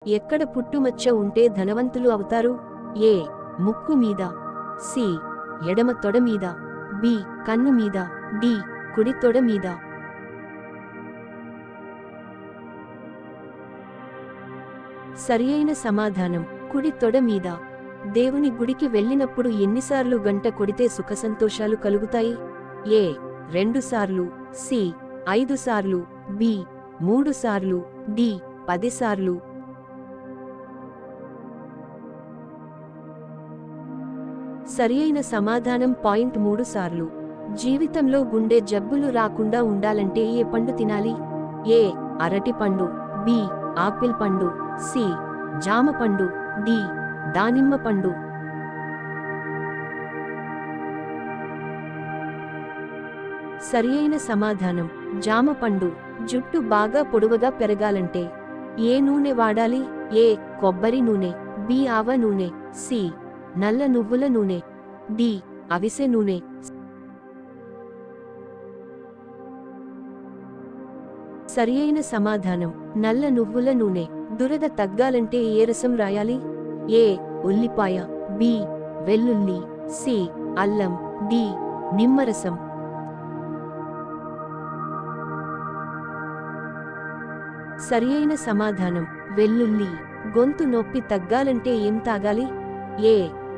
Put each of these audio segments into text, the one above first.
ఎక్కడ పుట్టుమచ్చ ఉంటే ధనవంతులు అవుతారు? ఏ. ముక్కు మీద. సి. ఎడమ తొడ మీద. బి. కన్ను మీద. డి. కుడి తొడ మీద. సరియైన సమాధానం కుడి తొడ మీద. దేవుని గుడికి వెళ్ళినప్పుడు ఎన్నిసార్లు గంట కొడితే సుఖసంతోషాలు కలుగుతాయి? ఏ. 2 సార్లు. సి. 5 సార్లు. బి. 3 సార్లు. డి. 10 సార్లు. సరియైన సమాధానం 3 సార్లు. జీవితంలో గుండె జబ్బులు రాకుండా ఉండాలంటే ఏ పండు తినాలి? ఏ. అరటి పండు. బి. ఆపిల్ పండు. సి. జామ పండు. డి. దానిమ్మ పండు. సరియైన సమాధానం జామ పండు. జుట్టు బాగా పొడవుగా పెరగాలంటే ఏ నూనె వాడాలి? ఏ. కొబ్బరి నూనె. బి. ఆవ నూనె. సి. నల్ల నువ్వుల నూనె. డి. అవిసె నూనె. సరియైన సమాధానం నల్ల నువ్వుల నూనె. దురద తగ్గాలంటే ఏ రసం రాయాలి? ఏ. ఉల్లిపాయ. బి. వెల్లుల్లి. సి. అల్లం. డి. నిమ్మరసం. సరియైన సమాధానం వెల్లుల్లి. గొంతు నొప్పి తగ్గాలంటే ఏం తాగాలి? ఏ.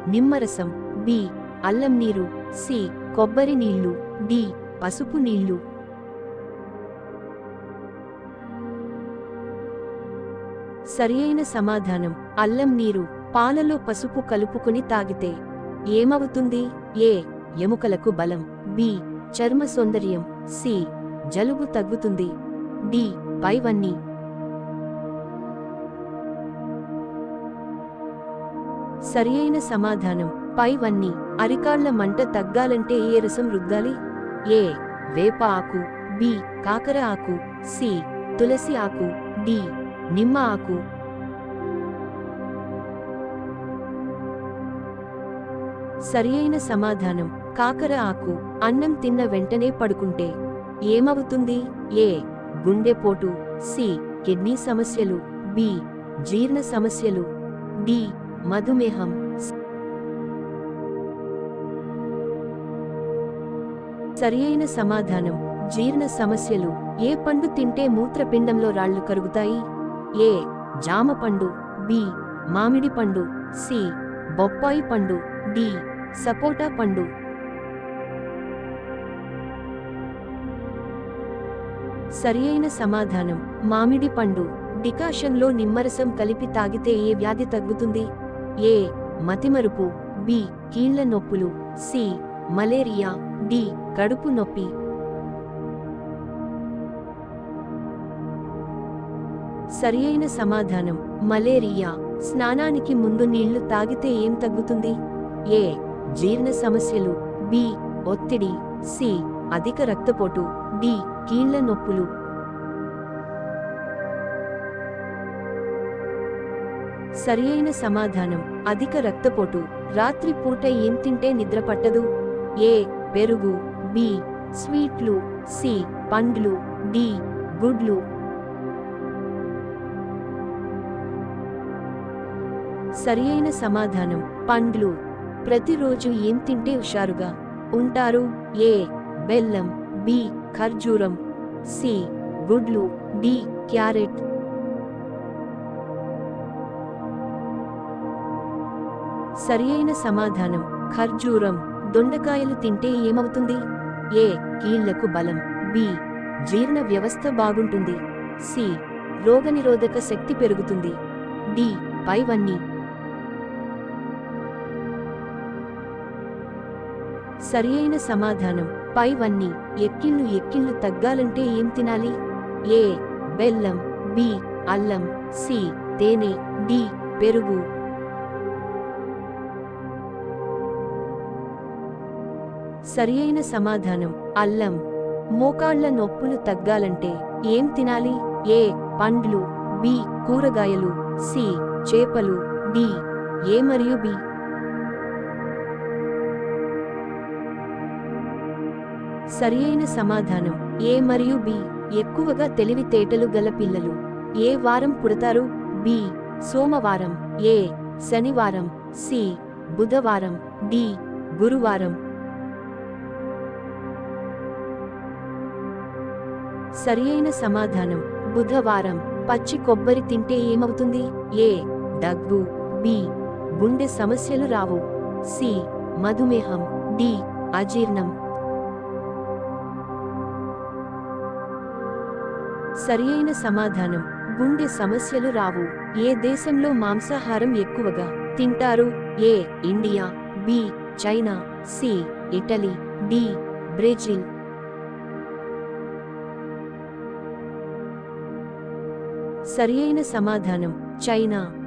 నిమ్మరసం. బి. అల్లం నీరు. సి. కొబ్బరి నీళ్లు. డి. పసుపు నీళ్లు. సరియైన సమాధానం అల్లం నీరు. పాలలో పసుపు కలుపుకొని తాగితే ఏమవుతుంది? ఏ. ఎముకలకు బలం. బి. చర్మ సౌందర్యం. సి. జలుబు తగ్గుతుంది. డి. పైవన్నీ. సరియైన సమాధానం పైవన్నీ. అరికాళ్ల మంట తగ్గాలంటే ఏ రసం రుద్దాలి? ఏ. వేప ఆకు. బి. కాకర ఆకు. సి. తులసి ఆకు. డి. నిమ్మ ఆకు. సరియైన సమాధానం కాకర ఆకు. అన్నం తిన్న వెంటనే పడుకుంటే ఏమవుతుంది? ఏ. గుండెపోటు. సి. కిడ్నీ సమస్యలు. బి. జీర్ణ సమస్యలు. డి. మధుమేహం. సరియైన సమాధానం జీర్ణ సమస్యలు. ఏ పండు తింటే మూత్రపిండంలో రాళ్లు కరుగుతాయి? ఏ. జామ పండు. బి. మామిడి పండు. సి. బొప్పాయి పండు. డి. సపోటా పండు. సరియైన సమాధానం మామిడి పండు. డికాషన్లో నిమ్మరసం కలిపి తాగితే ఏ వ్యాధి తగ్గుతుంది? ఏ. మతిమరుపు. బి. కీళ్ల నొప్పులు. సి. మలేరియా. డి. కడుపు నొప్పి. సరియైన సమాధానం మలేరియా. స్నానానికి ముందు నీళ్లు తాగితే ఏం తగ్గుతుంది? ఏ. జీర్ణ సమస్యలు. బి. ఒత్తిడి. సి. అధిక రక్తపోటు. డి. కీళ్ల నొప్పులు. సరియైన సమాధానం అధిక రక్తపోటు. రాత్రి పూట ఏం తింటే నిద్ర పట్టదు? ఏ. పెరుగు. బి. స్వీట్లు. సి. పండ్లు. డి. గుడ్లు. సరియైన సమాధానం పండ్లు. ప్రతిరోజు ఏం తింటే హుషారుగా ఉంటారు? ఏ. బెల్లం. బి. ఖర్జూరం. సి. గుడ్లు. డి. క్యారెట్. సరియైన సమాధానం ఖర్జూరం. దొండకాయలు తింటే ఏమవుతుంది? ఏ. కీళ్లకు బలం. బి. జీర్ణ వ్యవస్థ బాగుంటుంది. సి. రోగనిరోధక శక్తి పెరుగుతుంది. డి. పైవన్నీ. సరియైన సమాధానం పైవన్నీ. ఎక్కిళ్లు తగ్గాలంటే ఏం తినాలి? ఏ. బెల్లం. బి. అల్లం. సి. తేనె. డి. పెరుగు. సరియైన సమాధానం అల్లం. మోకాళ్ల నొప్పులు తగ్గాలంటే ఏం తినాలి? ఏ. పండ్లు. బి. కూరగాయలు. సి. చేపలు. డి. ఏ మరియు బి. సరియైన సమాధానం ఏ మరియు బి. ఎక్కువగా తెలివితేటలు గల పిల్లలు ఏ వారం పుడతారు? బి. సోమవారం, ఏ శనివారం, సి బుధవారం, డి గురువారం. సరియైన సమాధానం బుధవారం. పచ్చి కొబ్బరి తింటే ఏమవుతుంది? ఏ దగ్గు, బి గుండె సమస్యలు రావు, సి మధుమేహం, డి అజీర్ణం. సరియైన సమాధానం గుండె సమస్యలు రావు. ఏ దేశంలో మాంసాహారం ఎక్కువగా తింటారు? A India, B China, C Italy, D Brazil. సరియైన సమాధానం చైనా.